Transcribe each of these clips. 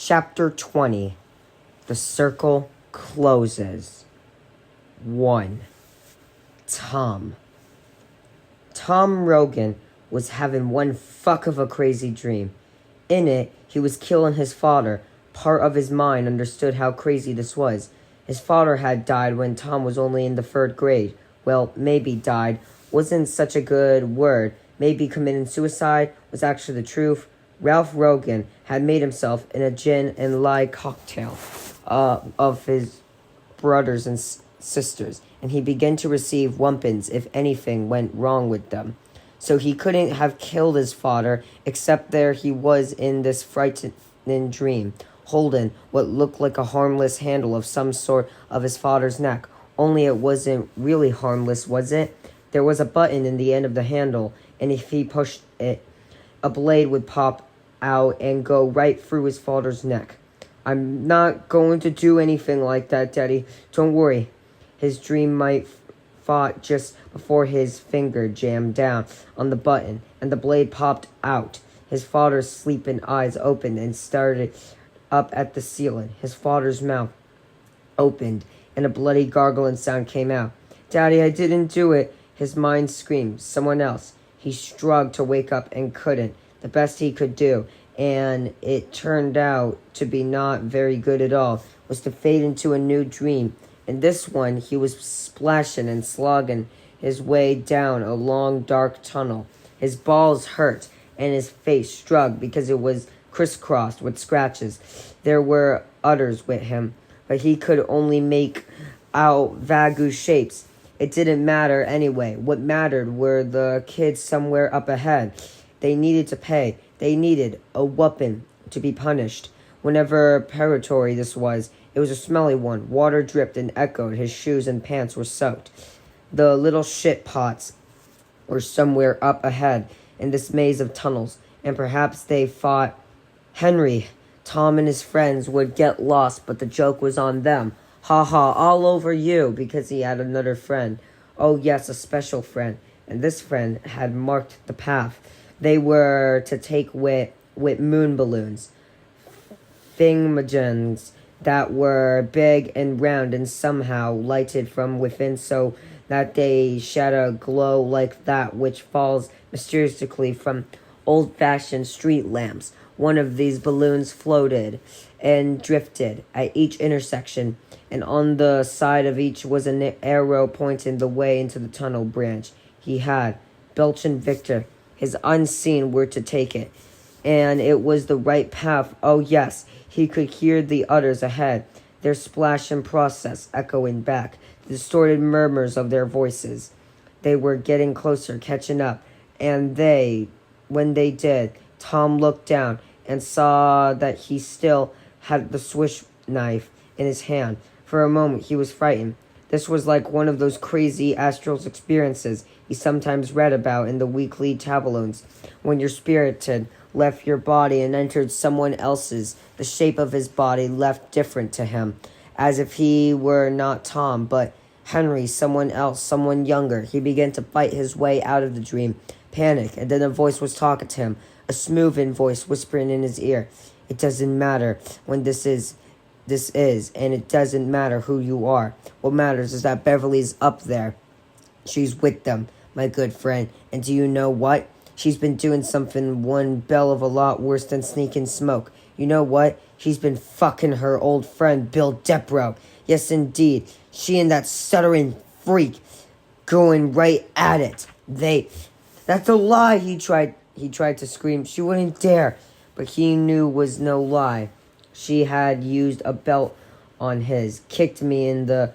Chapter 20. The Circle Closes. 1. Tom Rogan was having one fuck of a crazy dream. In it, he was killing his father. Part of his mind understood how crazy this was. His father had died when Tom was only in the 3rd grade. Well, maybe died wasn't such a good word. Maybe committing suicide was actually the truth. Ralph Rogan had made himself in a gin and lye cocktail of his brothers and sisters, and he began to receive wumpins if anything went wrong with them. So he couldn't have killed his father, except there he was in this frightening dream, holding what looked like a harmless handle of some sort of his father's neck. Only it wasn't really harmless, was it? There was a button in the end of the handle, and if he pushed it, a blade would pop out and go right through his father's neck. "I'm not going to do anything like that, Daddy. Don't worry." His dream might fought just before his finger jammed down on the button, and the blade popped out. His father's sleeping eyes opened and started up at the ceiling. His father's mouth opened, and a bloody gargling sound came out. "Daddy, I didn't do it." His mind screamed. Someone else. He struggled to wake up and couldn't. The best he could do, and it turned out to be not very good at all, was to fade into a new dream. In this one, he was splashing and slogging his way down a long, dark tunnel. His balls hurt, and his face struggled because it was crisscrossed with scratches. There were others with him, but he could only make out vague shapes. It didn't matter anyway. What mattered were the kids somewhere up ahead. They needed to pay. They needed a whooping to be punished. Whenever preparatory this was, it was a smelly one. Water dripped and echoed. His shoes and pants were soaked. The little shit pots were somewhere up ahead in this maze of tunnels, and perhaps they thought Henry, Tom and his friends would get lost, but the joke was on them. Ha ha, all over you, because he had another friend. Oh yes, a special friend, and this friend had marked the path. They were to take with moon balloons, thingamajigs that were big and round and somehow lighted from within so that they shed a glow like that which falls mysteriously from old-fashioned street lamps. One of these balloons floated and drifted at each intersection, and on the side of each was an arrow pointing the way into the tunnel branch. He had, Belch and Victor, his unseen, were to take it, and it was the right path. Oh yes, he could hear the others ahead, their splash and process echoing back, the distorted murmurs of their voices. They were getting closer, catching up, and when they did, Tom looked down and saw that he still had the swish knife in his hand. For a moment he was frightened. This was like one of those crazy astral experiences he sometimes read about in the weekly tabloids, when your spirited left your body and entered someone else's. The shape of his body left different to him, as if he were not Tom, but Henry, someone else, someone younger. He began to fight his way out of the dream, panic, and then a voice was talking to him, a smoothing voice whispering in his ear. "It doesn't matter when this is, and it doesn't matter who you are. What matters is that Beverly's up there. She's with them, my good friend. And do you know what? She's been doing something one bell of a lot worse than sneaking smoke. You know what? She's been fucking her old friend Bill Depro. Yes, indeed. She and that stuttering freak going right at it. That's a lie," he tried to scream. She wouldn't dare, but he knew was no lie. She had used a belt on his, kicked me in the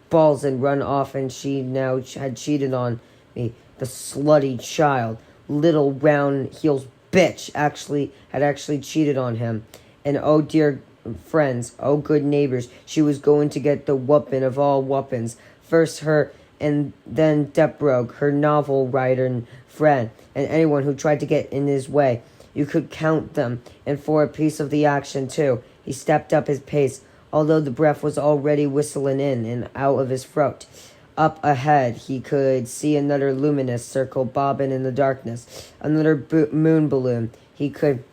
balls and run off, and she now had cheated on me. The slutty child, little round heels bitch, had actually cheated on him. And oh dear friends, oh good neighbors, she was going to get the whooping of all whoopings. First her, and then Deprogue, her novel writer and friend, and anyone who tried to get in his way. You could count them, and for a piece of the action, too. He stepped up his pace, although the breath was already whistling in and out of his throat. Up ahead, he could see another luminous circle bobbing in the darkness, another moon balloon. He could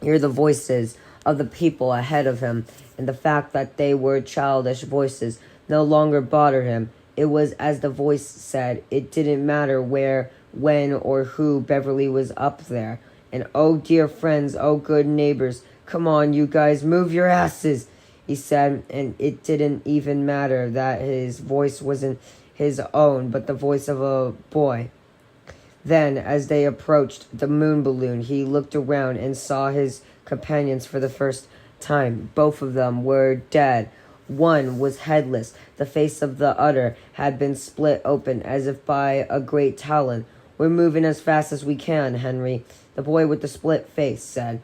hear the voices of the people ahead of him, and the fact that they were childish voices no longer bothered him. It was as the voice said. It didn't matter where, when, or who Beverly was up there. And oh, dear friends, oh, good neighbors, come on, you guys, move your asses, he said, and it didn't even matter that his voice wasn't his own, but the voice of a boy. Then, as they approached the moon balloon, he looked around and saw his companions for the first time. Both of them were dead. One was headless. The face of the other had been split open as if by a great talon. We're moving as fast as we can, Henry, the boy with the split face said,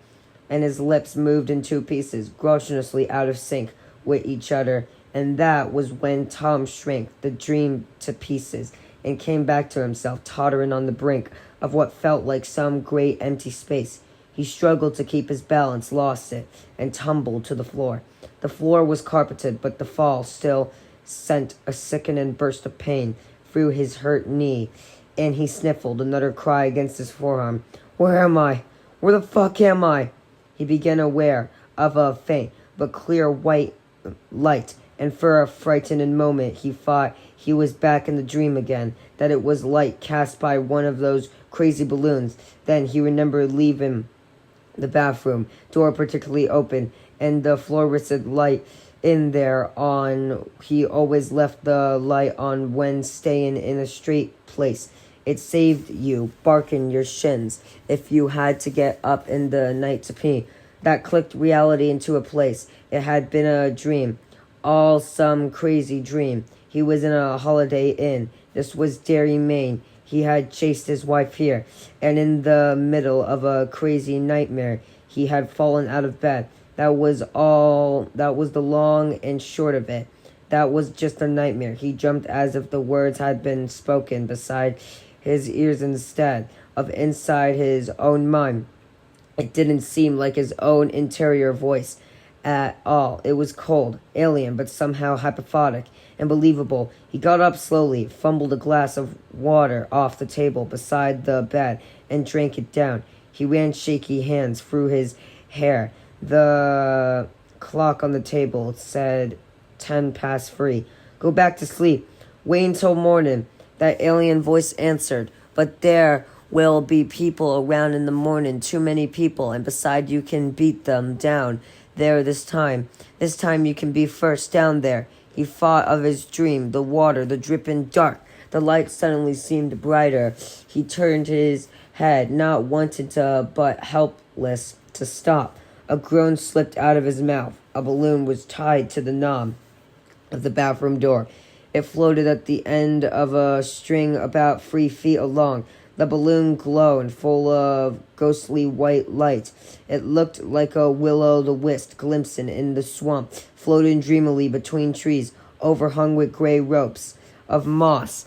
and his lips moved in two pieces, grotesquely out of sync with each other. And that was when Tom shrank the dream to pieces and came back to himself, tottering on the brink of what felt like some great empty space. He struggled to keep his balance, lost it, and tumbled to the floor. The floor was carpeted, but the fall still sent a sickening burst of pain through his hurt knee, and he sniffled another cry against his forearm. Where am I? Where the fuck am I? He began aware of a faint but clear white light, and for a frightened moment he thought he was back in the dream again, that it was light cast by one of those crazy balloons. Then he remembered leaving the bathroom door particularly open, and the fluorescent light in there on. He always left the light on when staying in a straight place. It saved you barking your shins if you had to get up in the night to pee. That clicked reality into a place. It had been a dream, all some crazy dream. He was in a Holiday Inn. This was Derry, Maine. He had chased his wife here, and in the middle of a crazy nightmare, he had fallen out of bed. That was all. That was the long and short of it. That was just a nightmare. He jumped as if the words had been spoken beside his ears instead of inside his own mind. It didn't seem like his own interior voice at all. It was cold, alien, but somehow hypothic and believable. He got up slowly, fumbled a glass of water off the table beside the bed, and drank it down. He ran shaky hands through his hair. The clock on the table said 3:10. Go back to sleep. Wait until morning, that alien voice answered. But there will be people around in the morning, too many people, and beside you can beat them down there this time. This time you can be first down there. He thought of his dream, the water, the dripping dark. The light suddenly seemed brighter. He turned his head, not wanting to, but helpless to stop. A groan slipped out of his mouth. A balloon was tied to the knob of the bathroom door. It floated at the end of a string about 3 feet long. The balloon glowed, full of ghostly white light. It looked like a will-o'-the-wisp glimpsing in the swamp, floating dreamily between trees, overhung with gray ropes of moss.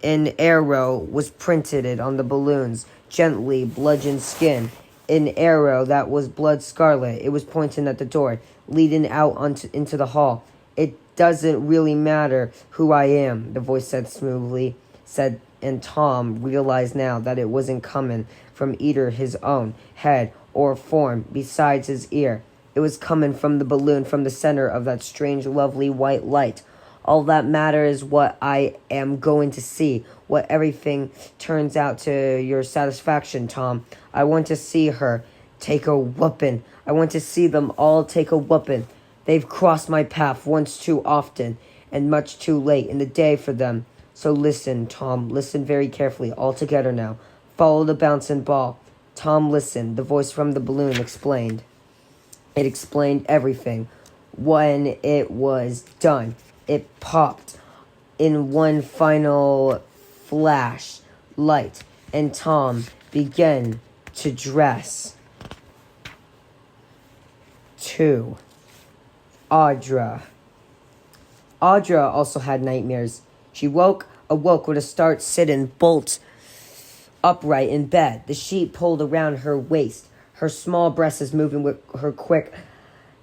An arrow was printed on the balloon's gently bludgeoned skin. An arrow that was blood scarlet. It was pointing at the door, leading out into the hall. It doesn't really matter who I am, the voice said smoothly, and Tom realized now that it wasn't coming from either his own head or form besides his ear. It was coming from the balloon, from the center of that strange, lovely white light. All that matters is what I am going to see, what everything turns out to your satisfaction, Tom. I want to see her take a whooping. I want to see them all take a whooping. They've crossed my path once too often, and much too late in the day for them. So listen, Tom, listen very carefully, all together now. Follow the bouncing ball. Tom listened. The voice from the balloon explained. It explained everything. When it was done, it popped in one final flash light, and Tom began to dress. To Audra. Audra also had nightmares. She awoke with a start, sitting bolt upright in bed, the sheet pulled around her waist, her small breasts moving with her quick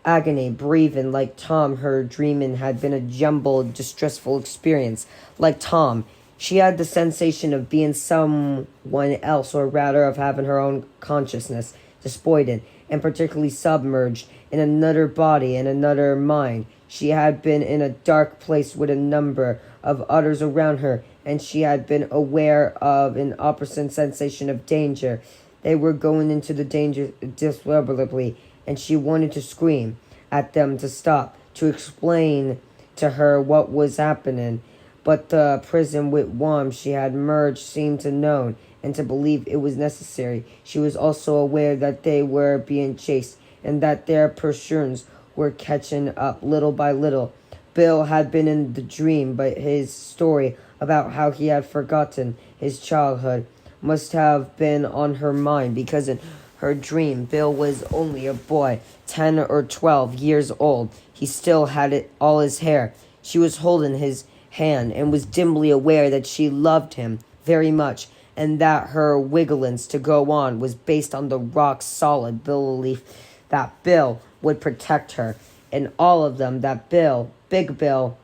agony, breathing like Tom. Her dreaming had been a jumbled, distressful experience. Like Tom, she had the sensation of being someone else, or rather of having her own consciousness, despoiled and particularly submerged in another body and another mind. She had been in a dark place with a number of others around her, and she had been aware of an opposite sensation of danger. They were going into the danger deliberately, and she wanted to scream at them to stop, to explain to her what was happening. But the prison with whom she had merged seemed to know and to believe it was necessary. She was also aware that they were being chased and that their pursuers were catching up little by little. Bill had been in the dream, but his story about how he had forgotten his childhood must have been on her mind, because in her dream Bill was only a boy, 10 or 12 years old. He still had all his hair. She was holding his hand and was dimly aware that she loved him very much, and that her willingness to go on was based on the rock-solid belief that Bill would protect her, and all of them, that Bill, Big Bill,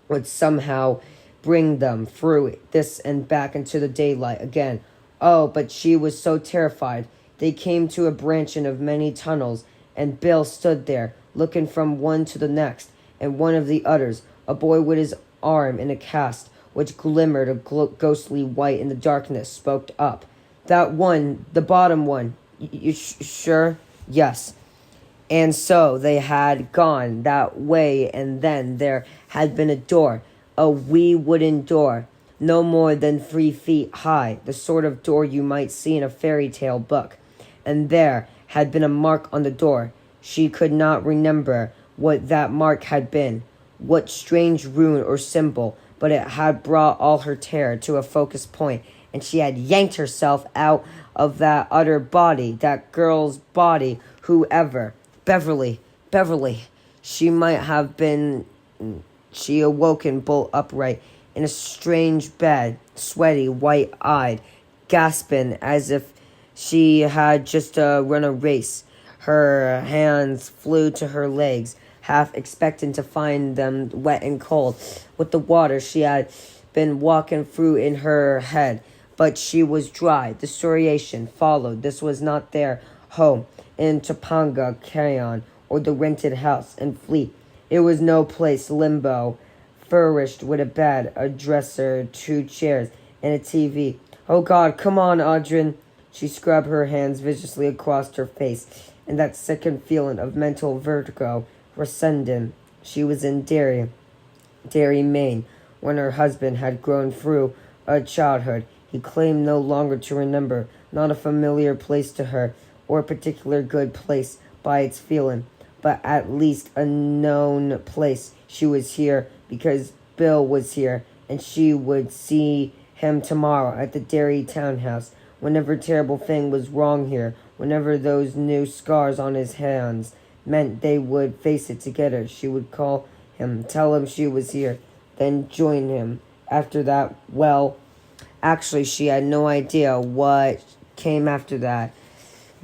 would somehow bring them through this and back into the daylight again. Oh, but she was so terrified. They came to a branching of many tunnels, and Bill stood there, looking from one to the next, and one of the others, a boy with his arm in a cast, which glimmered a ghostly white in the darkness, spoke up. That one, the bottom one. You sure? Yes. And so they had gone that way, and then there had been a door, a wee wooden door, no more than 3 feet high, the sort of door you might see in a fairy tale book. And there had been a mark on the door. She could not remember what that mark had been, what strange rune or symbol, but it had brought all her terror to a focus point, and she had yanked herself out of that other body, that girl's body, whoever. Beverly. She might have been. She awoken bolt upright in a strange bed, sweaty, white-eyed, gasping as if she had just run a race. Her hands flew to her legs, half expecting to find them wet and cold with the water she had been walking through in her head. But she was dry. Disorientation followed. This was not their home in Topanga Canyon or the rented house in Fleet. It was no place, limbo, furnished with a bed, a dresser, 2 chairs, and a TV. Oh God, come on, Audrey. She scrubbed her hands viciously across her face, and that second feeling of mental vertigo rescinding. She was in Derry, Maine, when her husband had grown through a childhood he claimed no longer to remember, not a familiar place to her, or a particular good place by its feeling, but at least a known place. She was here because Bill was here, and she would see him tomorrow at the Derry townhouse. Whenever terrible thing was wrong here, whenever those new scars on his hands meant they would face it together, she would call him, tell him she was here, then join him. After that, well, actually, she had no idea what came after that.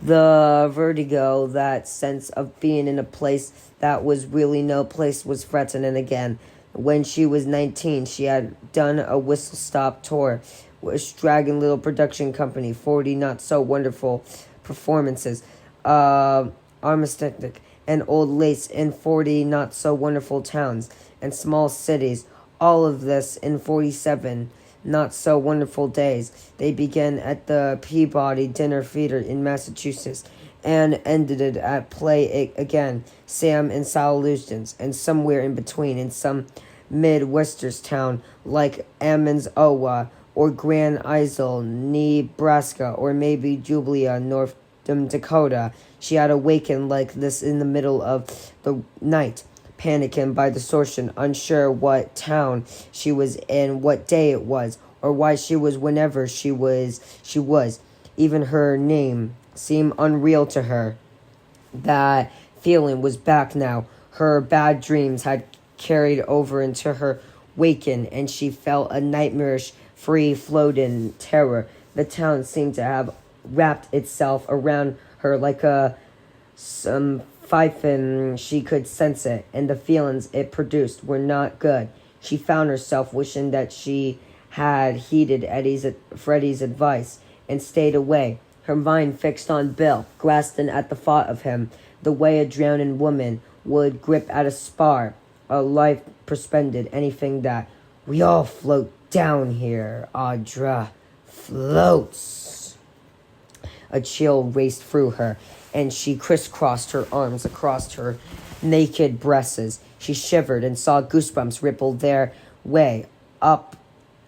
The vertigo, that sense of being in a place that was really no place, was threatening again. When she was 19, she had done a whistle-stop tour with a straggling little production company, 40 not-so-wonderful performances, Armistice and Old Lace in 40 not-so-wonderful towns and small cities, all of this in 47 not-so-wonderful days. They began at the Peabody Dinner Theater in Massachusetts and ended it at Play Again, Sam and Sal Luton's, and somewhere in between in some Midwestern town like Ammons, Iowa, or Grand Isle, Nebraska, or maybe Jubilee, North Dakota. She had awakened like this in the middle of the night, panicking by distortion, unsure what town she was in, what day it was, or why she was whenever she was. Even her name seemed unreal to her. That feeling was back now. Her bad dreams had carried over into her waking, and she felt a nightmarish, free-floating terror. The town seemed to have wrapped itself around her like some fiefin. She could sense it, and the feelings it produced were not good. She found herself wishing that she had heeded Freddie's advice and stayed away. her mind fixed on Bill, grasping at the thought of him, the way a drowning woman would grip at a spar, a life suspended, anything that. We all float down here, Audra. Floats. A chill raced through her, and she crisscrossed her arms across her naked breasts. She shivered and saw goosebumps ripple their way up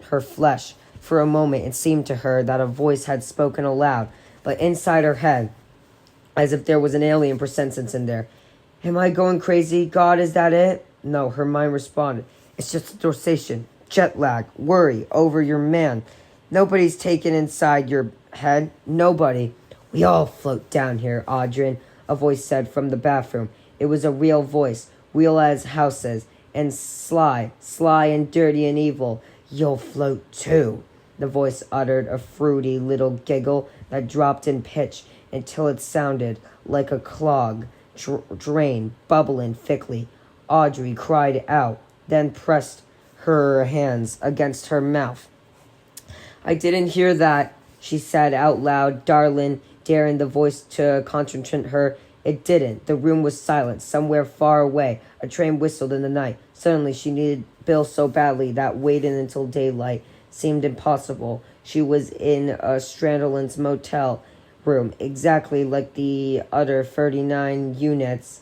her flesh. For a moment, it seemed to her that a voice had spoken aloud, but inside her head, as if there was an alien presence in there. Am I going crazy? God, is that it? No, her mind responded. It's just a dorsation, jet lag, worry over your man. Nobody's taken inside your head. Nobody. We all float down here, Audrey, a voice said from the bathroom. It was a real voice, real as houses, and sly and dirty and evil. You'll float too. The voice uttered a fruity little giggle that dropped in pitch until it sounded like a clog drain bubbling thickly. Audrey cried out, then pressed her hands against her mouth. I didn't hear that, she said out loud, darling, daring the voice to contradict her. It didn't. The room was silent. Somewhere far away, a train whistled in the night. Suddenly, she needed Bill so badly that waiting until daylight seemed impossible. She was in a Strandlands motel room, exactly like the other 39 units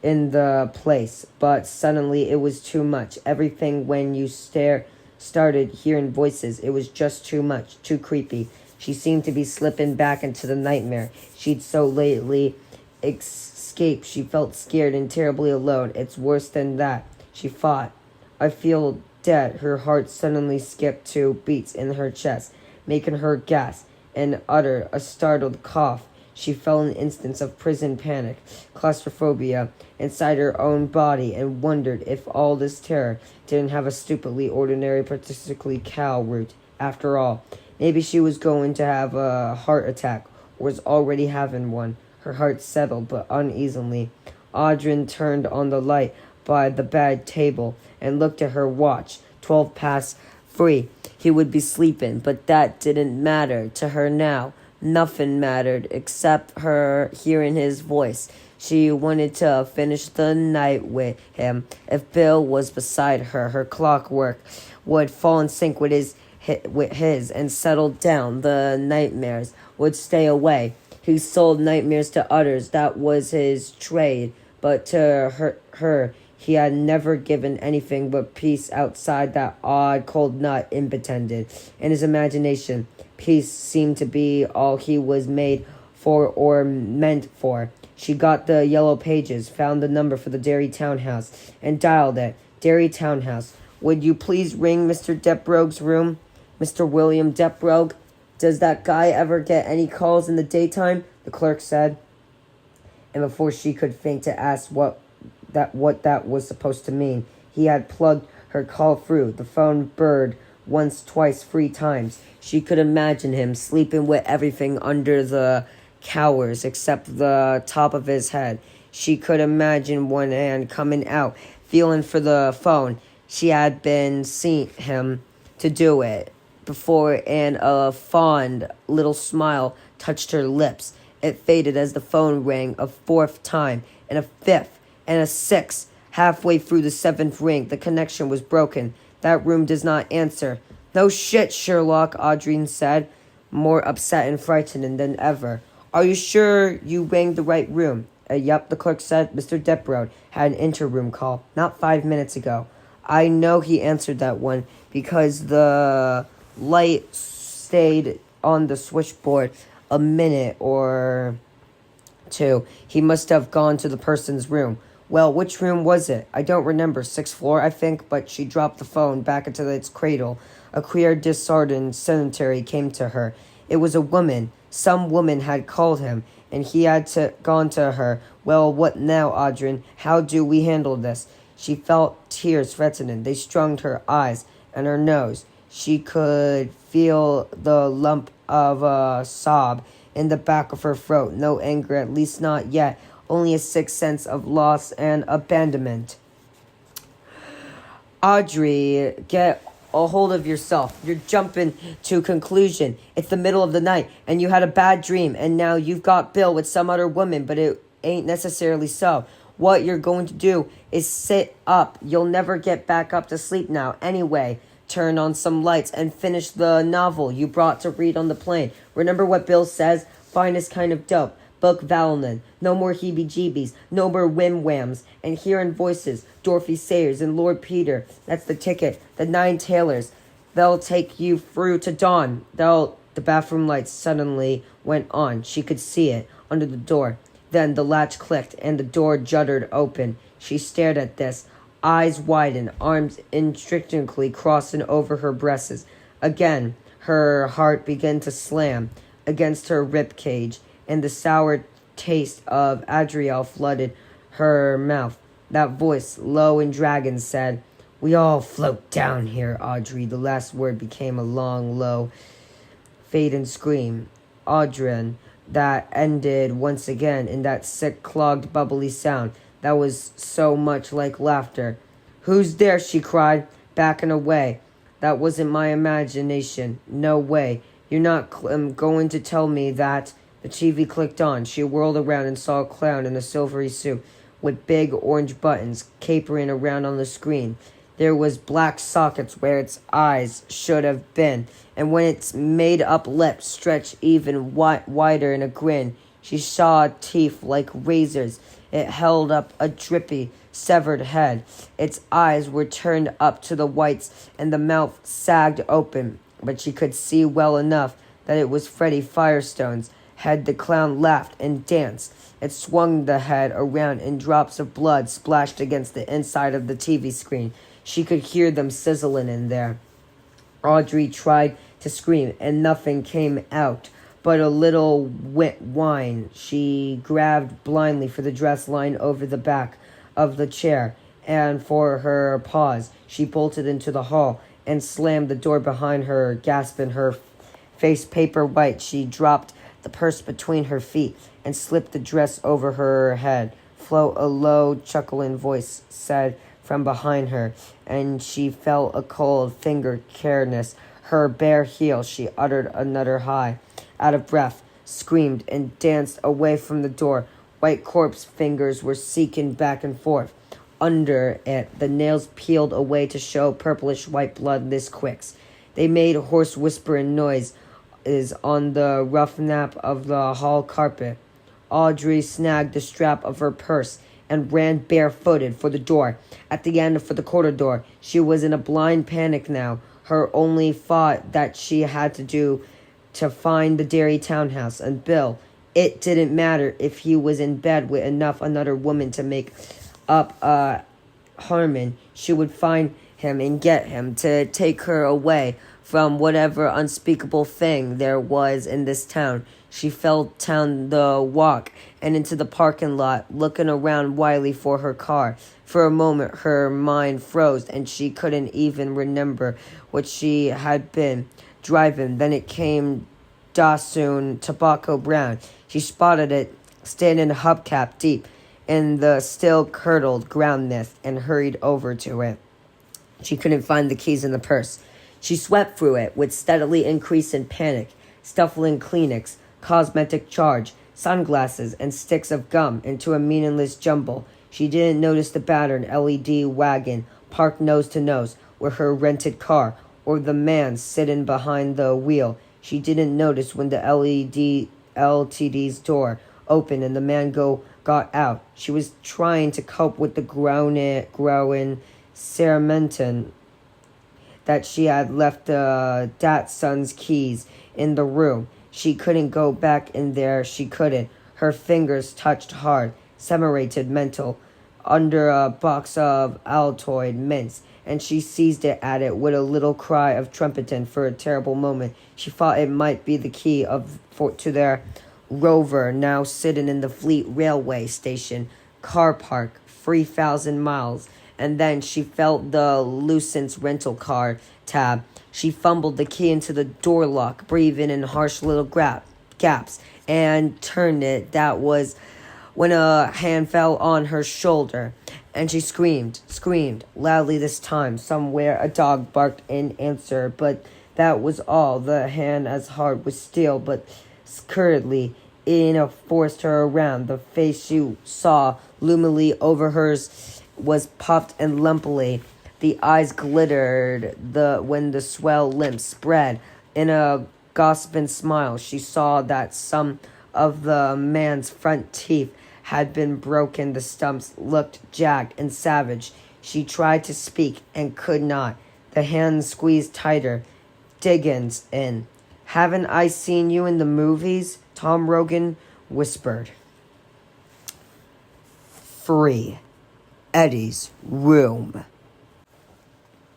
in the place. But suddenly, it was too much. Everything when you started hearing voices, it was just too much, too creepy. She seemed to be slipping back into the nightmare she'd so lately escaped. She felt scared and terribly alone. It's worse than that, she thought. I feel dead. Her heart suddenly skipped 2 beats in her chest, making her gasp and utter a startled cough. She felt an instance of prison panic, claustrophobia inside her own body, and wondered if all this terror didn't have a stupidly ordinary, particularly cow root. After all, maybe she was going to have a heart attack, or was already having one. Her heart settled, but uneasily. Audrey turned on the light by the bed table and looked at her watch. 3:12. He would be sleeping, but that didn't matter to her now. Nothing mattered except her hearing his voice. She wanted to finish the night with him. If Bill was beside her, her clockwork would fall in sync with his and settle down. The nightmares would stay away. He sold nightmares to others. That was his trade. But to her, he had never given anything but peace outside that odd cold nut intended. In his imagination, peace seemed to be all he was made for or meant for. She got the yellow pages, found the number for the Derry Townhouse, and dialed it. Derry Townhouse. Would you please ring Mr. Deprogue's room? Mr. William Deprogue? Does that guy ever get any calls in the daytime? The clerk said. And before she could think to ask what that was supposed to mean, he had plugged her call through. The phone burred once, twice, 3 times. She could imagine him sleeping with everything under the covers except the top of his head. She could imagine one hand coming out, feeling for the phone. She had been seen him to do it before, and a fond little smile touched her lips. It faded as the phone rang a 4th time, and a 5th, and a 6th. Halfway through the 7th ring, the connection was broken. That room does not answer. No shit, Sherlock, Audrey said, more upset and frightened than ever. Are you sure you rang the right room? Yup, the clerk said. Mr. Deprogue had an interroom call, not 5 minutes ago. I know he answered that one because the light stayed on the switchboard a minute or 2. He must have gone to the person's room. Well, which room was it? I don't remember. 6th floor, I think, but she dropped the phone back into its cradle. A queer, disheartened sedentary came to her. It was a woman. Some woman had called him, and he had gone to her. Well, what now, Audrey? How do we handle this? She felt tears threatening. They strung her eyes and her nose. She could feel the lump of a sob in the back of her throat. No anger, at least not yet. Only a sick sense of loss and abandonment. Audrey, get a hold of yourself. You're jumping to conclusion. It's the middle of the night, and you had a bad dream, and now you've got Bill with some other woman, but it ain't necessarily so. What you're going to do is sit up. You'll never get back up to sleep now. Anyway, turn on some lights and finish the novel you brought to read on the plane. Remember what Bill says? Finest kind of dope. Book Valanin. No more heebie-jeebies. No more whim-whams. And hearing voices. Dorothy Sayers and Lord Peter. That's the ticket. The 9 tailors. They'll take you through to dawn. The bathroom lights suddenly went on. She could see it under the door. Then the latch clicked and the door juddered open. She stared at this, eyes widened, arms instinctively crossing over her breasts. Again, her heart began to slam against her rib cage, and the sour taste of Adriel flooded her mouth. That voice, low and dragon, said, "We all float down here, Audrey." The last word became a long, low, fading scream. Audrey, that ended once again in that sick, clogged, bubbly sound that was so much like laughter. "Who's there?" she cried, backing away. "That wasn't my imagination. No way. You're not going to tell me that?" The TV clicked on. She whirled around and saw a clown in a silvery suit with big orange buttons capering around on the screen. There was black sockets where its eyes should have been, and when its made-up lips stretched even wider in a grin, she saw teeth like razors. It held up a drippy, severed head. Its eyes were turned up to the whites, and the mouth sagged open, but she could see well enough that it was Freddie Firestone's head. The clown laughed and danced. It swung the head around, and drops of blood splashed against the inside of the TV screen. She could hear them sizzling in there. Audrey tried to scream, and nothing came out but a little whine. She grabbed blindly for the dress line over the back of the chair, and for her paws. She bolted into the hall and slammed the door behind her, gasping, her face paper white. She dropped the purse between her feet and slipped the dress over her head. Flo, a low, chuckling voice said from behind her, and she felt a cold finger caress her bare heel. She uttered another high, out of breath, screamed, and danced away from the door. White corpse fingers were seeking back and forth under it, the nails peeled away to show purplish white blood this quicks. They made hoarse whispering noise on the rough nap of the hall carpet. Audrey snagged the strap of her purse and ran barefooted for the door at the end for the corridor. She was in a blind panic now. Her only thought that she had to do to find the Derry townhouse and Bill. It didn't matter if he was in bed with another woman to make up Harmon. She would find him and get him to take her away from whatever unspeakable thing there was in this town. She fell down the walk and into the parking lot, looking around wildly for her car. For a moment, her mind froze, and she couldn't even remember what she had been driving. Then it came Dassoon Tobacco Brown. She spotted it standing hubcap deep in the still curdled groundness and hurried over to it. She couldn't find the keys in the purse. She swept through it with steadily increasing panic, stuffing Kleenex, cosmetic charge, sunglasses, and sticks of gum into a meaningless jumble. She didn't notice the battered LED wagon parked nose to nose with her rented car, or the man sitting behind the wheel. She didn't notice when the LTD's door opened and the man got out. She was trying to cope with the growing ceremony that she had left Datson's keys in the room. She couldn't go back in there. She couldn't. Her fingers touched hard, separated mental, under a box of Altoid mints, and she seized it at it with a little cry of trumpeting. For a terrible moment, she thought it might be the key to their rover, now sitting in the Fleet Railway Station car park, 3,000 miles. And then she felt the Lucent's rental car tab. She fumbled the key into the door lock, breathing in harsh little gaps, and turned it. That was when a hand fell on her shoulder, And she screamed, loudly this time. Somewhere a dog barked in answer, but that was all. The hand as hard with steel, but scurriedly forced her around. The face she saw lumily over hers was puffed and lumpily. The eyes glittered when the swell lips spread. In a gossiping smile, she saw that some of the man's front teeth had been broken. The stumps looked jagged and savage. She tried to speak and could not. The hand squeezed tighter. Diggins in. Haven't I seen you in the movies? Tom Rogan whispered. Free. Eddie's room.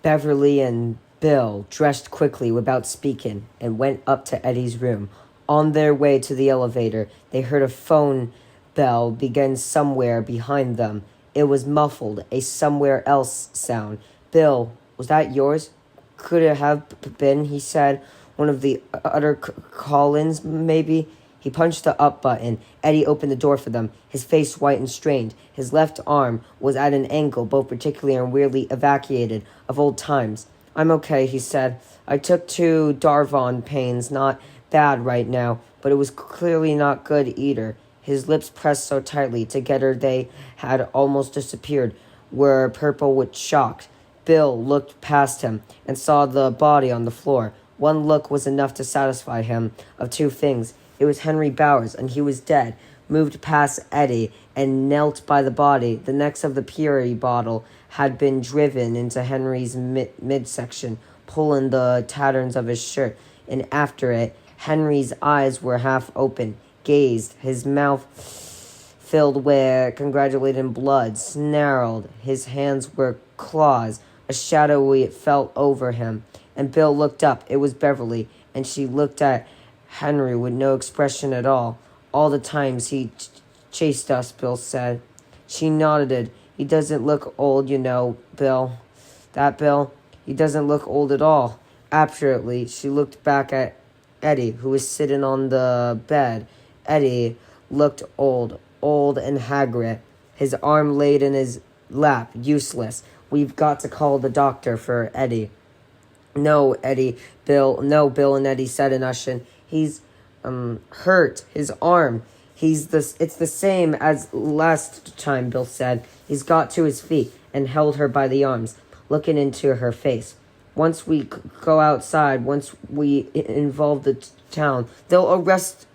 Beverly and Bill dressed quickly without speaking and went up to Eddie's room. On their way to the elevator, they heard a phone bell begin somewhere behind them. It was muffled, a somewhere else sound. Bill, was that yours? Could it have been, he said. One of the other call-ins, maybe? He punched the up button. Eddie opened the door for them, his face white and strained. His left arm was at an angle, both particularly and weirdly evacuated of old times. I'm okay, he said. I took 2 Darvon pains, not bad right now, but it was clearly not good either. His lips pressed so tightly together they had almost disappeared, were purple with shock. Bill looked past him and saw the body on the floor. One look was enough to satisfy him of 2 things. It was Henry Bowers, and he was dead. Moved past Eddie and knelt by the body. The neck of the puree bottle had been driven into Henry's midsection, pulling the tatters of his shirt, and after it, Henry's eyes were half open, gazed, his mouth filled with congratulating blood, snarled. His hands were claws. A shadow fell over him, and Bill looked up. It was Beverly, and she looked at Henry with no expression at all. All the times he chased us, Bill said. She nodded. He doesn't look old, you know, Bill. That Bill? He doesn't look old at all. Absolutely. She looked back at Eddie, who was sitting on the bed. Eddie looked old and haggard. His arm laid in his lap, useless. We've got to call the doctor for Eddie. No, Bill and Eddie said in Ushin. He's hurt. His arm. It's the same as last time, Bill said. He's got to his feet and held her by the arms, looking into her face. Once we go outside, once we involve the town, they'll arrest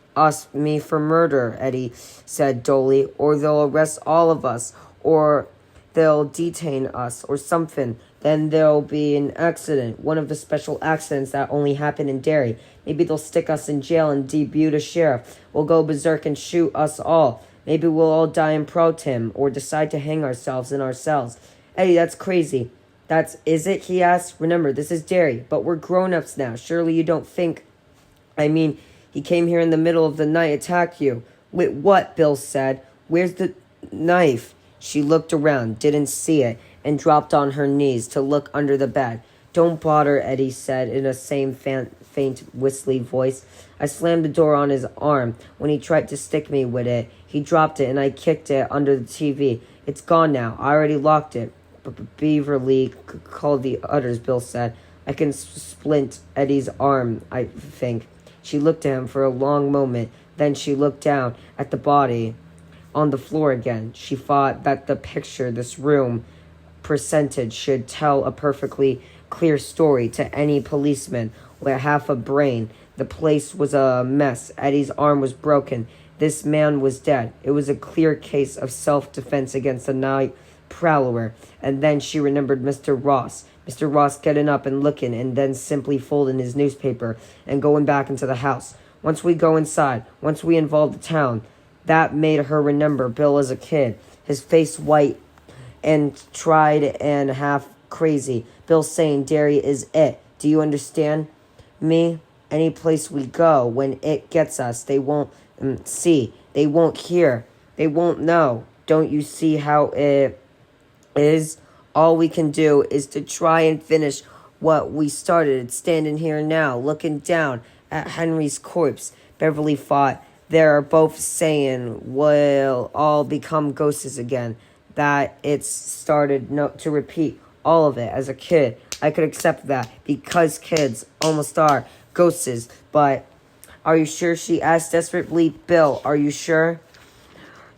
me for murder, Eddie said dully, or they'll arrest all of us, or they'll detain us, or something. Then there'll be an accident, one of the special accidents that only happen in Derry. Maybe they'll stick us in jail and debut a sheriff. We'll go berserk and shoot us all. Maybe we'll all die in pro tem, or decide to hang ourselves in our cells. Eddie, that's crazy. Is it? He asked. Remember, this is Derry, but we're grown-ups now. Surely you don't think... he came here in the middle of the night, attacked you. Wait, what? Bill said. Where's the knife? She looked around, didn't see it, and dropped on her knees to look under the bed. Don't bother, Eddie said in a same faint, whistly voice. I slammed the door on his arm when he tried to stick me with it. He dropped it, and I kicked it under the TV. It's gone now. I already locked it. Beverly called the others, Bill said. I can splint Eddie's arm, I think. She looked at him for a long moment. Then she looked down at the body on the floor again. She thought that the picture this room presented should tell a perfectly clear story to any policeman with half a brain. The place was a mess. Eddie's arm was broken. This man was dead. It was a clear case of self-defense against a night prowler. And then she remembered Mr. Ross. Mr. Ross getting up and looking, and then simply folding his newspaper and going back into the house. Once we go inside, once we involve the town. That made her remember Bill as a kid, his face white and tried and half crazy. Bill saying Derry is it. Do you understand me? Any place we go, when it gets us, they won't see. They won't hear. They won't know. Don't you see how it is? All we can do is to try and finish what we started, standing here now, looking down at Henry's corpse. Beverly thought, they're both saying we'll all become ghosts again. that it's started to repeat all of it as a kid. I could accept that because kids almost are ghosts. But are you sure? She asked desperately. Bill, are you sure?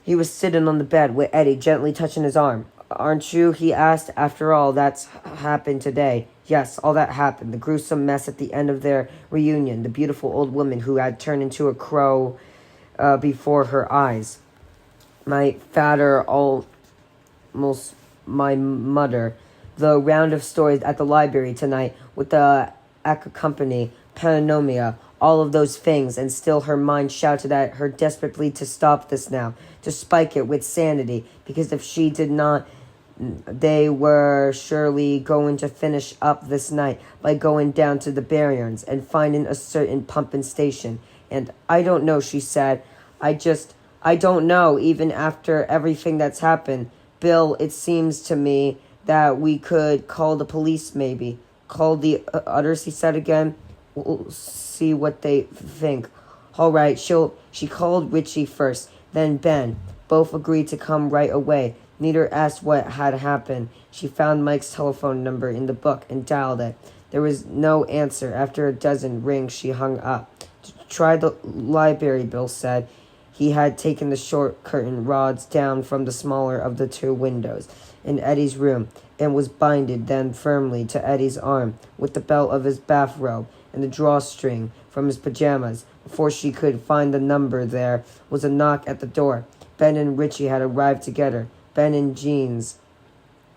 He was sitting on the bed with Eddie gently touching his arm. Aren't you? He asked. After all that's happened today. Yes, all that happened. The gruesome mess at the end of their reunion. The beautiful old woman who had turned into a crow before her eyes. My father, almost my mother. The round of stories at the library tonight with the company, Pananomia, all of those things, and still her mind shouted at her desperately to stop this now, to spike it with sanity, because if she did not, they were surely going to finish up this night by going down to the barriers and finding a certain pumping station. And I don't know, she said. I don't know, even after everything that's happened. Bill, it seems to me that we could call the police, maybe. Call the others, he said again. We'll see what they think. All right, she called Richie first, then Ben. Both agreed to come right away. Neither asked what had happened. She found Mike's telephone number in the book and dialed it. There was no answer. After a dozen rings, she hung up. Try the library, Bill said. He had taken the short curtain rods down from the smaller of the two windows in Eddie's room and was binded then firmly to Eddie's arm with the belt of his bathrobe and the drawstring from his pajamas. Before she could find the number, there was a knock at the door. Ben and Richie had arrived together. Ben in jeans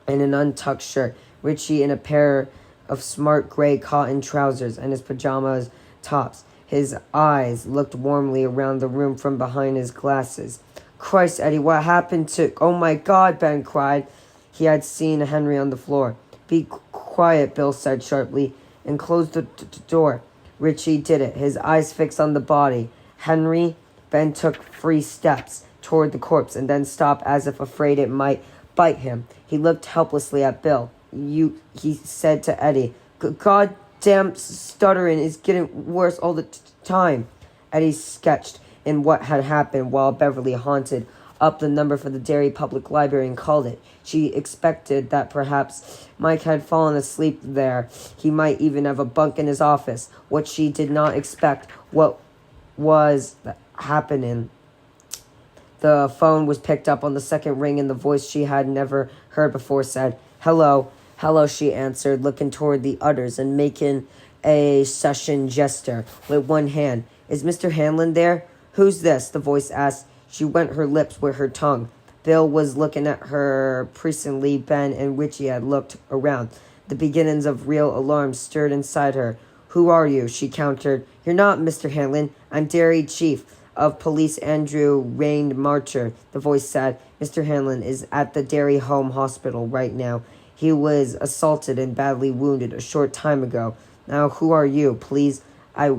and an untucked shirt. Richie in a pair of smart gray cotton trousers and his pajamas tops. His eyes looked warmly around the room from behind his glasses. Christ, Eddie, what happened to... Oh, my God, Ben cried. He had seen Henry on the floor. Be quiet, Bill said sharply, and closed the door. Richie did it, his eyes fixed on the body. Henry, Ben took 3 steps toward the corpse and then stopped as if afraid it might bite him. He looked helplessly at Bill. He said to Eddie, goddamn stuttering is getting worse all the time. Eddie sketched in what had happened while Beverly haunted up the number for the Derry Public Library and called it. She expected that perhaps Mike had fallen asleep there. He might even have a bunk in his office. What she did not expect, what was happening. The phone was picked up on the second ring, and the voice she had never heard before said, "Hello." "Hello," she answered, looking toward the others and making a session gesture with one hand. "Is Mr. Hanlon there?" "Who's this?" the voice asked. She wet her lips with her tongue. Bill was looking at her presently. Ben and Richie had looked around. The beginnings of real alarm stirred inside her. "Who are you?" she countered. "You're not Mr. Hanlon. I'm Derry Chief of Police Andrew Rain Marcher," the voice said. "Mr. Hanlon is at the Derry Home Hospital right now. He was assaulted and badly wounded a short time ago. Now, who are you, please? I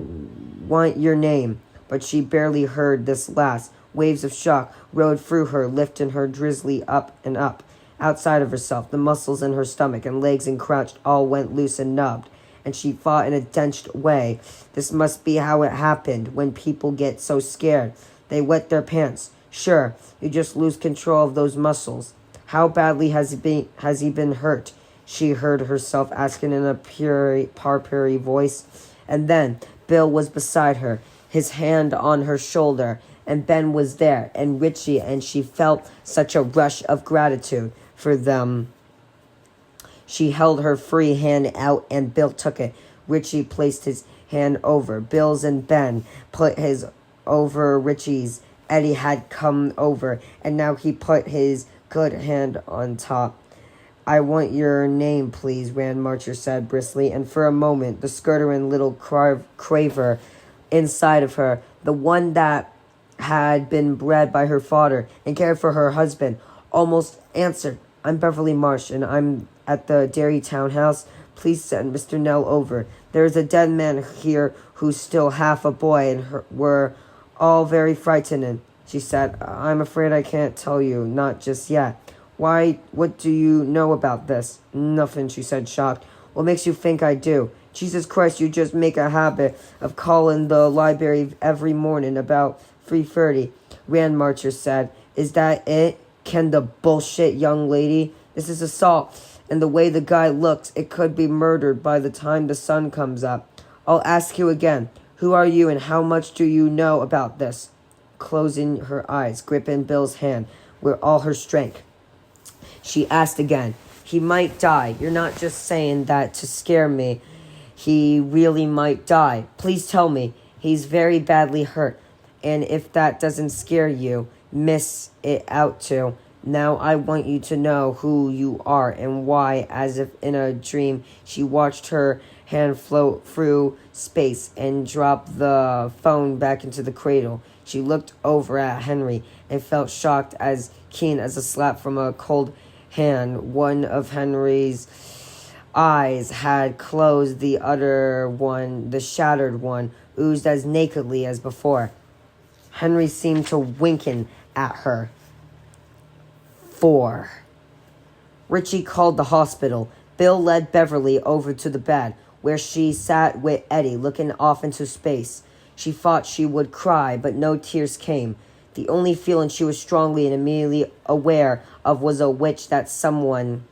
want your name." But she barely heard this last. Waves of shock rode through her, lifting her drizzly up and up. Outside of herself, the muscles in her stomach and legs encrouched all went loose and numbed, and she fought in a drenched way. This must be how it happened when people get so scared. They wet their pants. Sure, you just lose control of those muscles. How badly has he been hurt? She heard herself asking in a purry voice. And then Bill was beside her, his hand on her shoulder, and Ben was there, and Richie, and she felt such a rush of gratitude for them. She held her free hand out, and Bill took it. Richie placed his hand over Bill's, and Ben put his over Richie's. Eddie had come over, and now he put his good hand on top. "I want your name, please," Rand Marcher said briskly, and for a moment the skirtering little craver inside of her, the one that had been bred by her father and cared for her husband, almost answered. "I'm Beverly Marsh, and I'm at the Derry townhouse. Please send Mr. Nell over. There's a dead man here who's still half a boy, and we're all very frightening," she said. "I'm afraid I can't tell you, not just yet." "Why, what do you know about this?" "Nothing," she said, shocked. "What makes you think I do?" "Jesus Christ, you just make a habit of calling the library every morning about 3:30, Rand Marcher said. "Is that it?" Can the bullshit, young lady? This is assault. And the way the guy looks, it could be murdered by the time the sun comes up. I'll ask you again. Who are you and how much do you know about this? Closing her eyes, gripping Bill's hand with all her strength, she asked again. He might die. You're not just saying that to scare me. He really might die. Please tell me. He's very badly hurt. And if that doesn't scare you, miss it out too. Now I want you to know who you are and why. As if in a dream, she watched her hand float through space and drop the phone back into the cradle. She looked over at Henry and felt shocked as keen as a slap from a cold hand. One of Henry's eyes had closed, the other one, the shattered one, oozed as nakedly as before. Henry seemed to winking at her. 4. Richie called the hospital. Bill led Beverly over to the bed, where she sat with Eddie, looking off into space. She thought she would cry, but no tears came. The only feeling she was strongly and immediately aware of was a wish that someone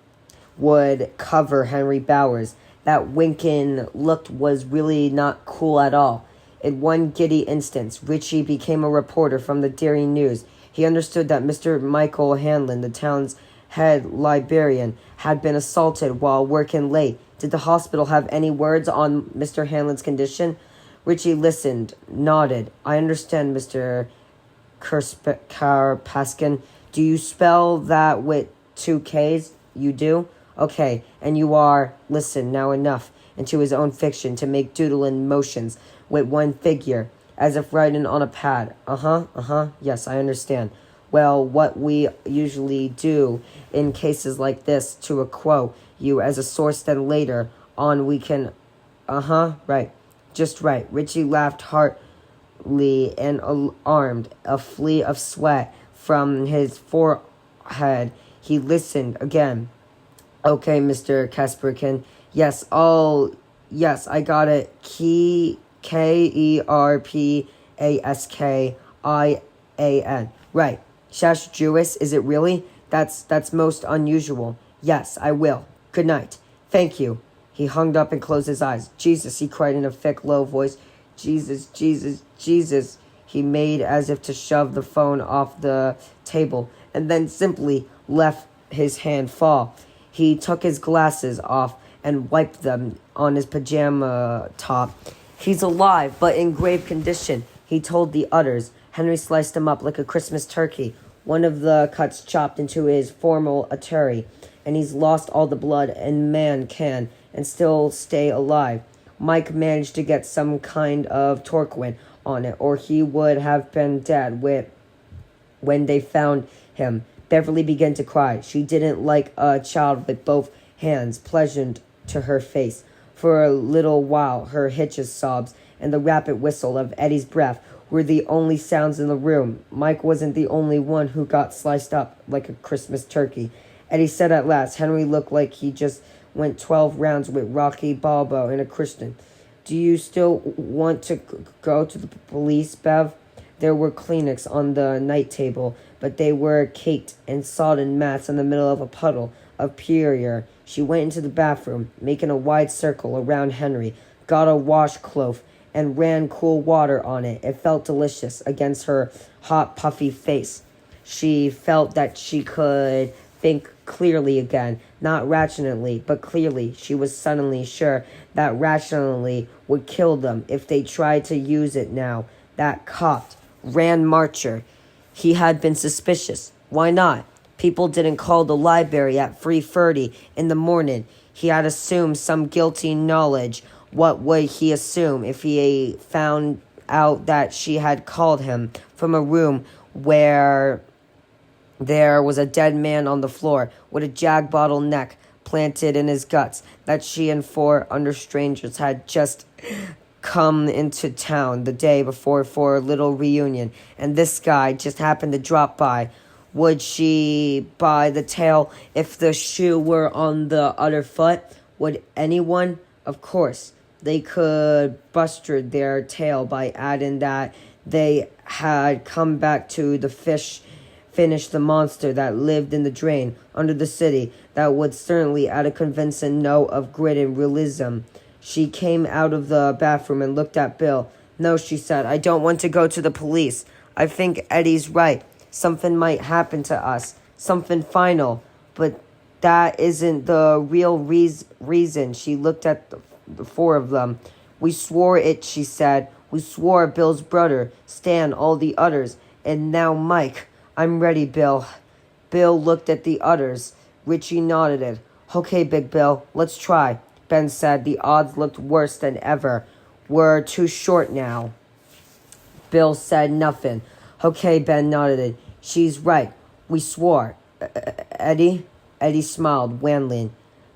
would cover Henry Bowers. That winking look was really not cool at all. In one giddy instant, Richie became a reporter from the Daily News. He understood that Mr. Michael Hanlon, the town's head librarian, had been assaulted while working late. Did the hospital have any words on Mr. Hanlon's condition? Richie listened, nodded. I understand, Mr. Karpaskin. Do you spell that with 2 Ks? You do? Okay, and you are, listen, now enough, into his own fiction to make doodling motions with one figure, as if writing on a pad. Yes, I understand. Well, what we usually do in cases like this, to quote you as a source, then later on we can... right. Just right. Richie laughed heartily and armed, a flea of sweat from his forehead. He listened again. Okay, Mr. Kasperkin. Yes, I got it. Kerpaskin. Right. Shash Jewess, is it really? That's most unusual. Yes, I will. Good night. Thank you. He hung up and closed his eyes. Jesus, he cried in a thick, low voice. Jesus, Jesus, Jesus. He made as if to shove the phone off the table and then simply let his hand fall. He took his glasses off and wiped them on his pajama top. He's alive, but in grave condition, he told the others. Henry sliced him up like a Christmas turkey, one of the cuts chopped into his formal artery, and he's lost all the blood a man can and still stay alive. Mike managed to get some kind of torquin on it, or he would have been dead when they found him. Beverly began to cry. She didn't like a child with both hands pleasured to her face. For a little while, her hitches, sobs, and the rapid whistle of Eddie's breath were the only sounds in the room. Mike wasn't the only one who got sliced up like a Christmas turkey. Eddie said at last, Henry looked like he just went 12 rounds with Rocky Balboa and a Christian. Do you still want to go to the police, Bev? There were Kleenex on the night table, but they were caked in sodden mats in the middle of a puddle of Perrier. She went into the bathroom, making a wide circle around Henry, got a washcloth, and ran cool water on it. It felt delicious against her hot, puffy face. She felt that she could think clearly again, not rationally, but clearly. She was suddenly sure that rationally would kill them if they tried to use it now. That cop, Rand Marcher, he had been suspicious. Why not? People didn't call the library at 3:30 in the morning. He had assumed some guilty knowledge. What would he assume if he found out that she had called him from a room where there was a dead man on the floor with a jag bottle neck planted in his guts, that she and 4 other strangers had just come into town the day before for a little reunion, and this guy just happened to drop by? Would she buy the tale if the shoe were on the other foot? Would anyone? Of course. They could buster their tale by adding that they had come back to the fish finish the monster that lived in the drain under the city that would certainly add a convincing note of grit and realism. She came out of the bathroom and looked at Bill. No, she said, I don't want to go to the police. I think Eddie's right. Something might happen to us. Something final. But that isn't the real reason. She looked at the four of them. We swore it, she said. We swore Bill's brother, Stan, all the others, and now Mike. I'm ready, Bill. Bill looked at the others. Richie nodded it. Okay, Big Bill, let's try. Ben said the odds looked worse than ever. We're too short now. Bill said nothing. Okay, Ben nodded it. She's right. We swore. Eddie? Eddie smiled wanly.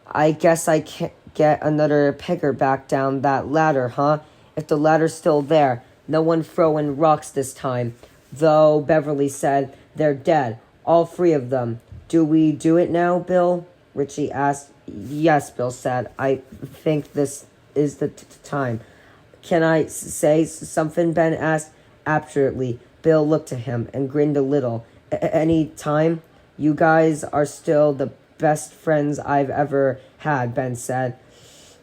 I guess I can't get another pigger back down that ladder, huh? If the ladder's still there. No one throwing rocks this time. Though, Beverly said, they're dead. All three of them. Do we do it now, Bill? Richie asked. Yes, Bill said. I think this is the time. Can I say something, Ben asked. Absolutely. Bill looked at him and grinned a little. Any time? You guys are still the best friends I've ever had, Ben said.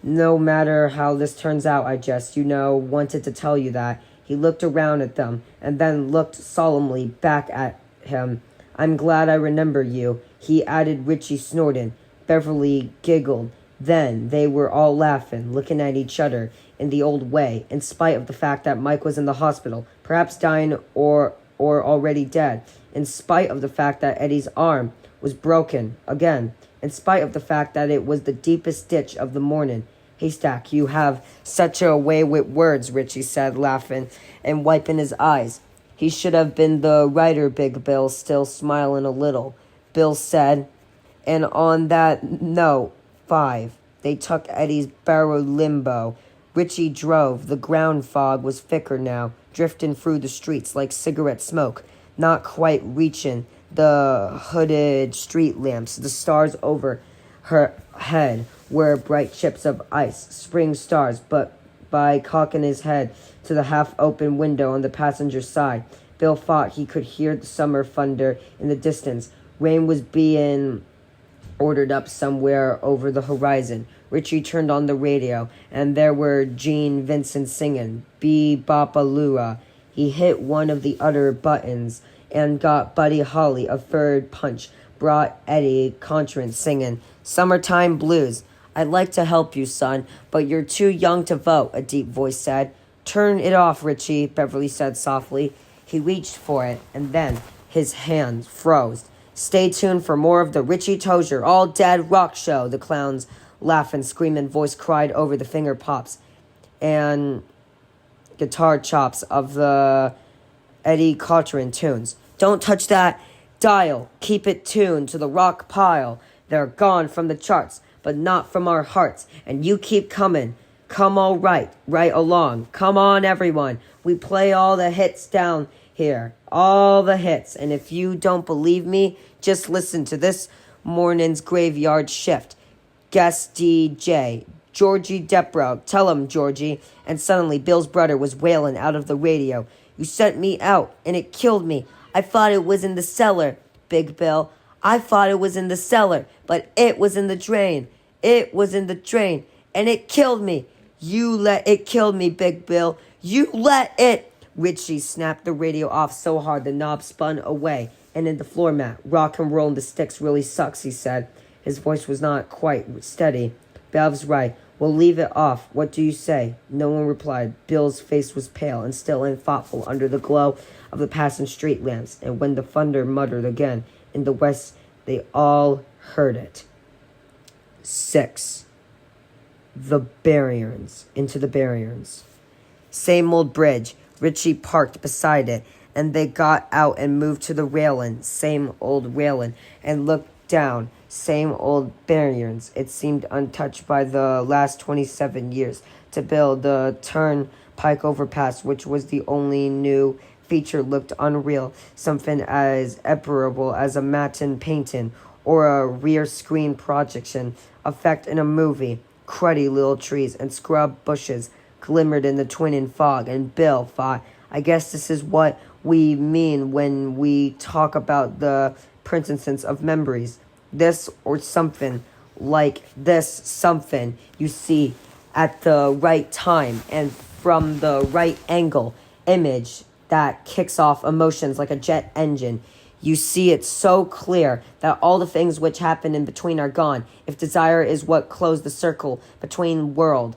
No matter how this turns out, I just, wanted to tell you that. He looked around at them and then looked solemnly back at him. I'm glad I remember you, he added. Richie snorted. Beverly giggled. Then they were all laughing, looking at each other in the old way, in spite of the fact that Mike was in the hospital, perhaps dying or already dead, in spite of the fact that Eddie's arm was broken again, in spite of the fact that it was the deepest ditch of the morning. Haystack, you have such a way with words, Richie said, laughing and wiping his eyes. He should have been the writer, Big Bill, still smiling a little. Bill said, and on that note, 5. They took Eddie's barrow limbo. Richie drove. The ground fog was thicker now, drifting through the streets like cigarette smoke, not quite reaching the hooded street lamps. The stars over her head were bright chips of ice, spring stars, but by cocking his head to the half-open window on the passenger side, Bill thought he could hear the summer thunder in the distance. Rain was being ordered up somewhere over the horizon. Richie turned on the radio, and there were Gene Vincent singing, Be-Bop-A-Lua. He hit one of the other buttons and got Buddy Holly a third punch, brought Eddie Cochran singing, Summertime Blues. I'd like to help you, son, but you're too young to vote, a deep voice said. Turn it off, Richie, Beverly said softly. He reached for it, and then his hand froze. Stay tuned for more of the Richie Tozier All Dead Rock Show, the clown's laughing, screaming voice cried over the finger pops and guitar chops of the Eddie Cochran tunes. Don't touch that dial. Keep it tuned to the rock pile. They're gone from the charts, but not from our hearts. And you keep coming. Come all right along. Come on, everyone. We play all the hits down here. All the hits. And if you don't believe me, just listen to this morning's graveyard shift. Guest DJ, Georgie Depro. Tell him, Georgie. And suddenly Bill's brother was wailing out of the radio. You sent me out, and it killed me. I thought it was in the cellar, Big Bill. I thought it was in the cellar, but it was in the drain. It was in the drain, and it killed me. You let it kill me, Big Bill. You let it. Richie snapped the radio off so hard the knob spun away and in the floor mat. Rock and roll in the sticks really sucks, he said. His voice was not quite steady. Bev's right. We'll leave it off. What do you say? No one replied. Bill's face was pale and still and thoughtful under the glow of the passing street lamps, and when the thunder muttered again in the west, they all heard it. 6. The barriers. Into the barriers. Same old bridge. Richie parked beside it, and they got out and moved to the railing. Same old railing, and looked down. Same old barriers. It seemed untouched by the last 27 years. To Bill, the turnpike overpass, which was the only new feature, looked unreal. Something as admirable as a matte painting or a rear screen projection effect in a movie. Cruddy little trees and scrub bushes glimmered in the twinning fog, and Bill thought, I guess this is what we mean when we talk about the persistence of memories. This or something like this something you see at the right time and from the right angle image that kicks off emotions like a jet engine. You see it so clear that all the things which happen in between are gone. If desire is what closed the circle between world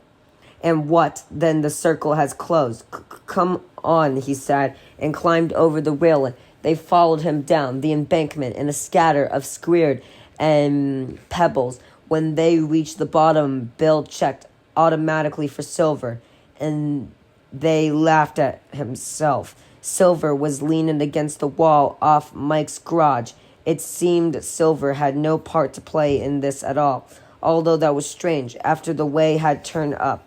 and what, then the circle has closed. Come on, he said, and climbed over the railing. They followed him down the embankment in a scatter of squared and pebbles. When they reached the bottom, Bill checked automatically for Silver, and they laughed at himself. Silver was leaning against the wall off Mike's garage. It seemed Silver had no part to play in this at all, although that was strange after the way had turned up.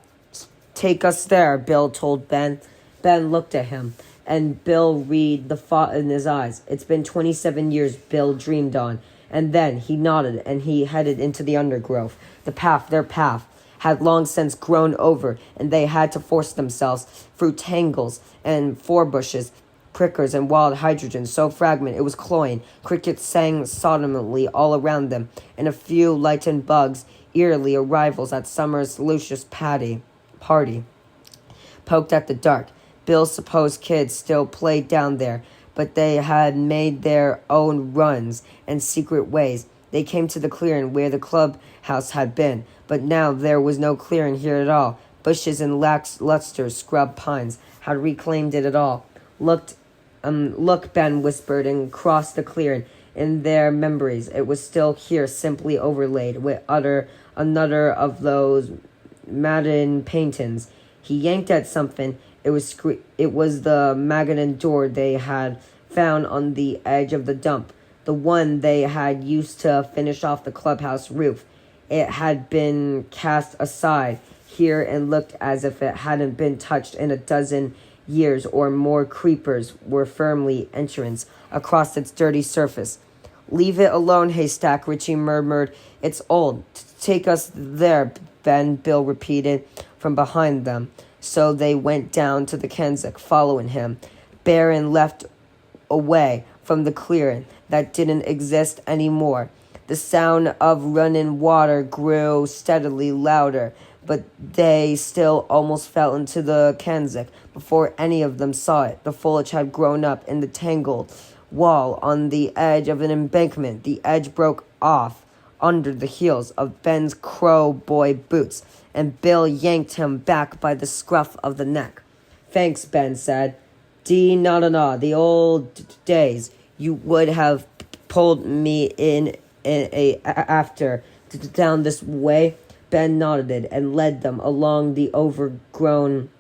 Take us there, Bill told Ben. Ben looked at him, and Bill read the thought in his eyes. It's been 27 years, Bill dreamed on. And then he nodded, and he headed into the undergrowth. Their path, had long since grown over, and they had to force themselves through tangles and forbushes, prickers, and wild hydrogen so fragment it was cloying. Crickets sang solemnly all around them, and a few lightened bugs, eerily arrivals at summer's luscious party, poked at the dark. Bill supposed kids still played down there, but they had made their own runs and secret ways. They came to the clearing where the clubhouse had been, but now there was no clearing here at all. Bushes and luster scrub pines had reclaimed it at all. Look, Ben whispered, and crossed the clearing. In their memories, it was still here, simply overlaid with another of those Madden paintings. He yanked at something. It was the magnetic door they had found on the edge of the dump, the one they had used to finish off the clubhouse roof. It had been cast aside here and looked as if it hadn't been touched in a dozen years or more. Creepers were firmly entrance across its dirty surface. Leave it alone, Haystack, Richie murmured. It's old. Take us there, Ben, Bill repeated from behind them. So they went down to the Kensik, following him. Barron left away from the clearing that didn't exist anymore. The sound of running water grew steadily louder, but they still almost fell into the Kensik before any of them saw it. The foliage had grown up in the tangled wall on the edge of an embankment. The edge broke off under the heels of Ben's crow boy boots, and Bill yanked him back by the scruff of the neck. Thanks, Ben said. Na, the old days. You would have pulled me in after down this way. Ben nodded and led them along the overgrown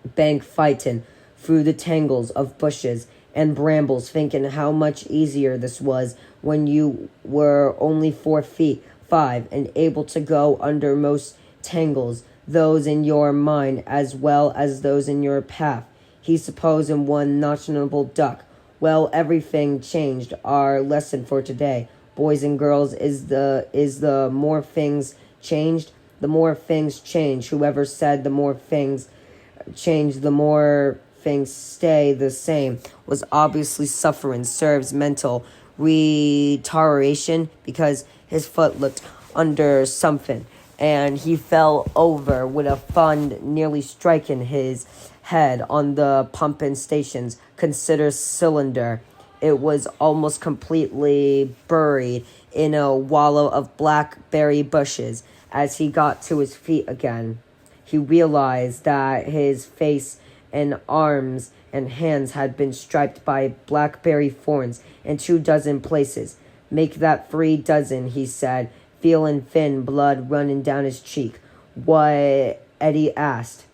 bank, fighting through the tangles of bushes and brambles, thinking how much easier this was when you were only 4 feet 5 and able to go under most tangles, those in your mind as well as those in your path. He supposed in one notchable duck. Well, everything changed. Our lesson for today, boys and girls, is the more things changed, the more things change. Whoever said the more things change, the more things stay the same, was obviously suffering Serve's mental retardation, because his foot looked under something, and he fell over with a thud, nearly striking his head on the pumping station's consider cylinder. It was almost completely buried in a wallow of blackberry bushes. As he got to his feet again, he realized that his face and arms and hands had been striped by blackberry thorns in 24 places. Make that 36, he said, feeling thin blood running down his cheek. What? Eddie asked.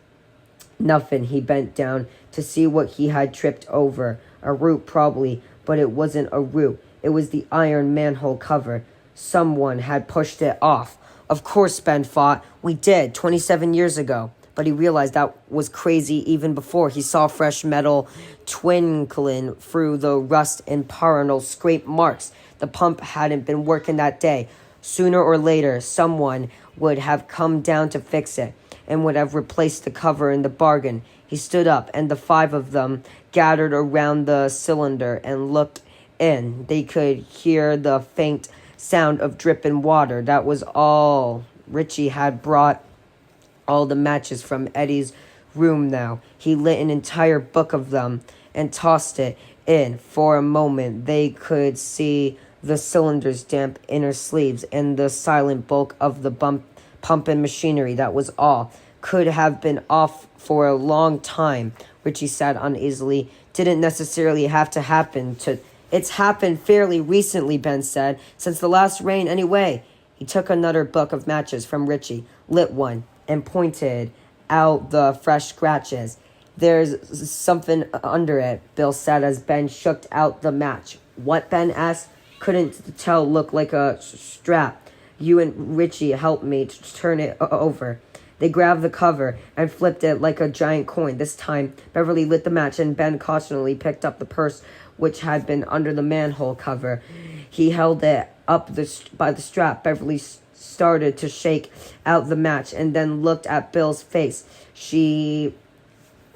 Nothing. He bent down to see what he had tripped over. A root, probably, but it wasn't a root. It was the iron manhole cover. Someone had pushed it off. Of course, Ben thought. We did, 27 years ago. But he realized that was crazy even before he saw fresh metal twinkling through the rust and parental scrape marks. The pump hadn't been working that day. Sooner or later, someone would have come down to fix it and would have replaced the cover in the bargain. He stood up, and the five of them gathered around the cylinder and looked in. They could hear the faint sound of dripping water. That was all. Richie had brought all the matches from Eddie's room now. He lit an entire book of them and tossed it in. For a moment, they could see the cylinder's damp inner sleeves and the silent bulk of the pumping machinery. That was all. Could have been off for a long time. Richie sat uneasily. Didn't necessarily have to happen to... It's happened fairly recently, Ben said. Since the last rain, anyway. He took another book of matches from Richie, lit one, and pointed out the fresh scratches. There's something under it, Bill said as Ben shook out the match. What, Ben asked. Couldn't tell, looked like a strap. You and Richie helped me to turn it over. They grabbed the cover and flipped it like a giant coin. This time, Beverly lit the match and Ben cautiously picked up the purse which had been under the manhole cover. He held it up by the strap. Beverly started to shake out the match and then looked at Bill's face. She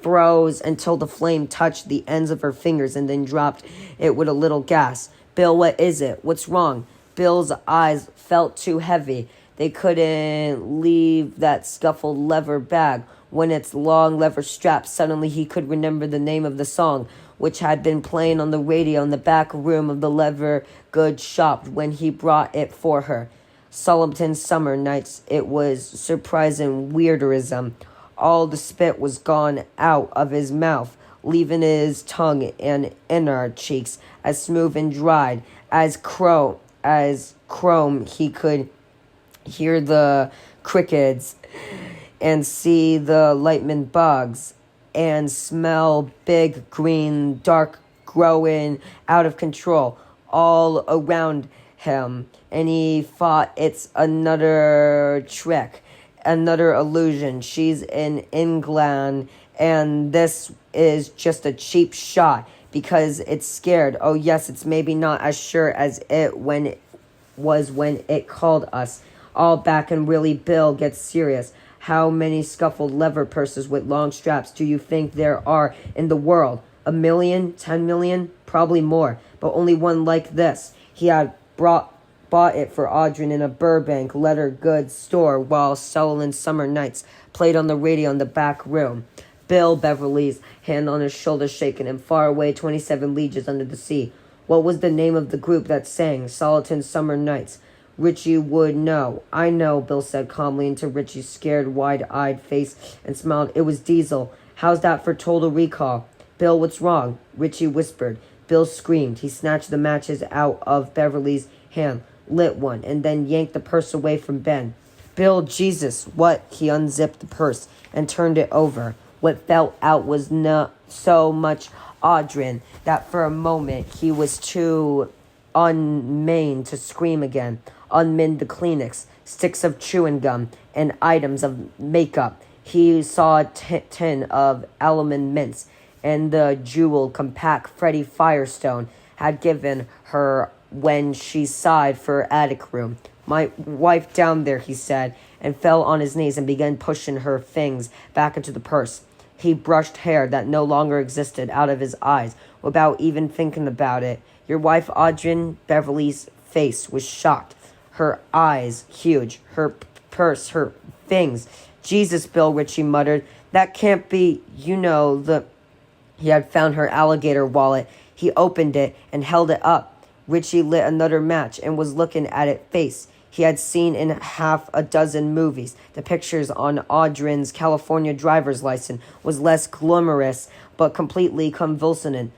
froze until the flame touched the ends of her fingers and then dropped it with a little gasp. Bill, what is it? What's wrong? Bill's eyes felt too heavy. They couldn't leave that scuffled leather bag. When its long leather strap, suddenly he could remember the name of the song, which had been playing on the radio in the back room of the leather goods shop when he brought it for her. Sullivan Summer Nights. It was surprising weirderism. All the spit was gone out of his mouth, leaving his tongue and inner cheeks as smooth and dried as chrome. He could hear the crickets and see the lightning bugs and smell big green dark growing out of control all around him. And he thought it's another trick, another illusion. She's in England and this is just a cheap shot because it's scared. Oh yes, it's maybe not as sure as it when it called us all back. And really, Bill gets serious. How many scuffled leather purses with long straps do you think there are in the world? 1 million? 10 million? Probably more, but only one like this. He had bought it for Audrey in a Burbank leather goods store while Sullivan Summer Nights played on the radio in the back room. Bill, Beverly's hand on his shoulder shaking, and far away 27 leagues under the sea. What was the name of the group that sang Sullivan Summer Nights? Richie would know. I know, Bill said calmly into Richie's scared, wide-eyed face and smiled. It was Diesel. How's that for total recall? Bill, what's wrong? Richie whispered. Bill screamed. He snatched the matches out of Beverly's hand, lit one, and then yanked the purse away from Ben. Bill, Jesus, what? He unzipped the purse and turned it over. What fell out was not so much Audrey that for a moment he was too unmanned to scream again. Unmanned the Kleenex, sticks of chewing gum, and items of makeup. He saw a tin of almond mints and the jeweled compact Freddie Firestone had given her when she sighed for her attic room. My wife down there, he said, and fell on his knees and began pushing her things back into the purse. He brushed hair that no longer existed out of his eyes without even thinking about it. Your wife, Audrey? Beverly's face was shocked. Her eyes huge. Her purse, her things. Jesus, Bill, Richie muttered. That can't be, He had found her alligator wallet. He opened it and held it up. Richie lit another match and was looking at it face. He had seen in half a dozen movies. The pictures on Audrey's California driver's license was less glamorous, but completely convulsing.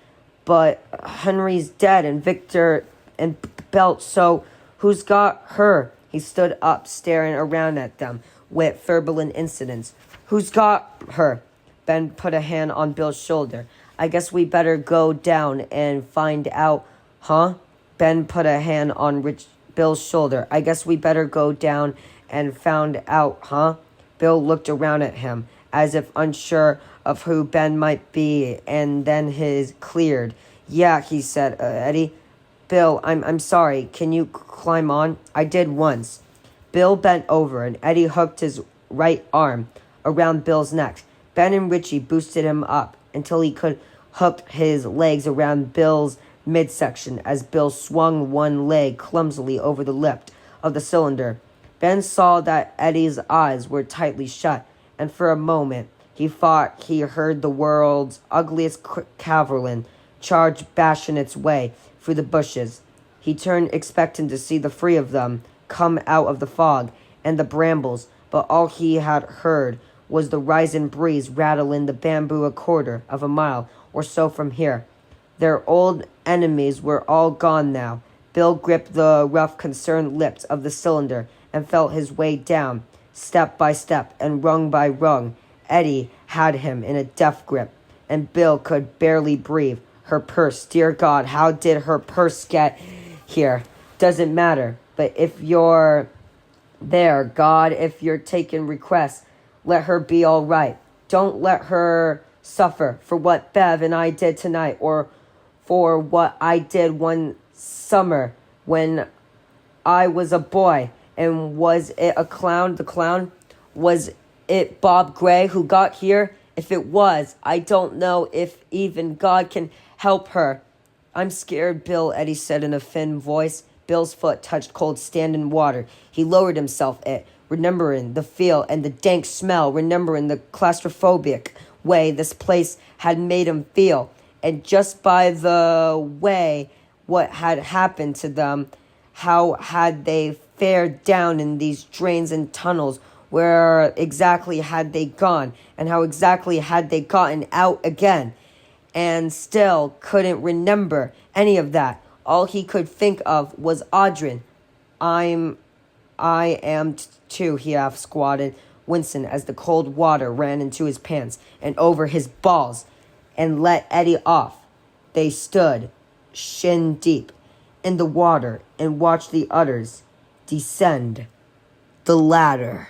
But Henry's dead and Victor and Belt, so who's got her? He stood up, staring around at them with turbulent incidents. Who's got her? Ben put a hand on Bill's shoulder. I guess we better go down and find out, huh? Ben put a hand on Bill's shoulder. I guess we better go down and find out, huh? Bill looked around at him, as if unsure of who Ben might be, and then his cleared. Yeah, he said, Eddie. Bill, I'm sorry. Can you climb on? I did once. Bill bent over, and Eddie hooked his right arm around Bill's neck. Ben and Richie boosted him up until he could hook his legs around Bill's midsection as Bill swung one leg clumsily over the lip of the cylinder. Ben saw that Eddie's eyes were tightly shut, and for a moment he thought he heard the world's ugliest cavalry charge bashing its way through the bushes. He turned expecting to see the three of them come out of the fog and the brambles, but all he had heard was the rising breeze rattle in the bamboo a quarter of a mile or so from here. Their old enemies were all gone now. Bill gripped the rough, concerned lips of the cylinder and felt his way down, step by step and rung by rung. Eddie had him in a death grip, and Bill could barely breathe. Her purse, dear God, how did her purse get here? Doesn't matter, but if you're there, God, if you're taking requests, let her be all right. Don't let her suffer for what Bev and I did tonight, or for what I did one summer when I was a boy. And was it a clown? The clown? Was it Bob Gray who got here? If it was, I don't know if even God can help her. I'm scared, Bill, Eddie said in a thin voice. Bill's foot touched cold standing water. He lowered himself it, remembering the feel and the dank smell, remembering the claustrophobic way this place had made him feel. And just by the way what had happened to them, how had they fared down in these drains and tunnels, where exactly had they gone, and how exactly had they gotten out again, and still couldn't remember any of that. All he could think of was Audrey. I am too, he half squatted, wincing as the cold water ran into his pants and over his balls and let Eddie off. They stood, shin deep, in the water and watched the others descend the ladder.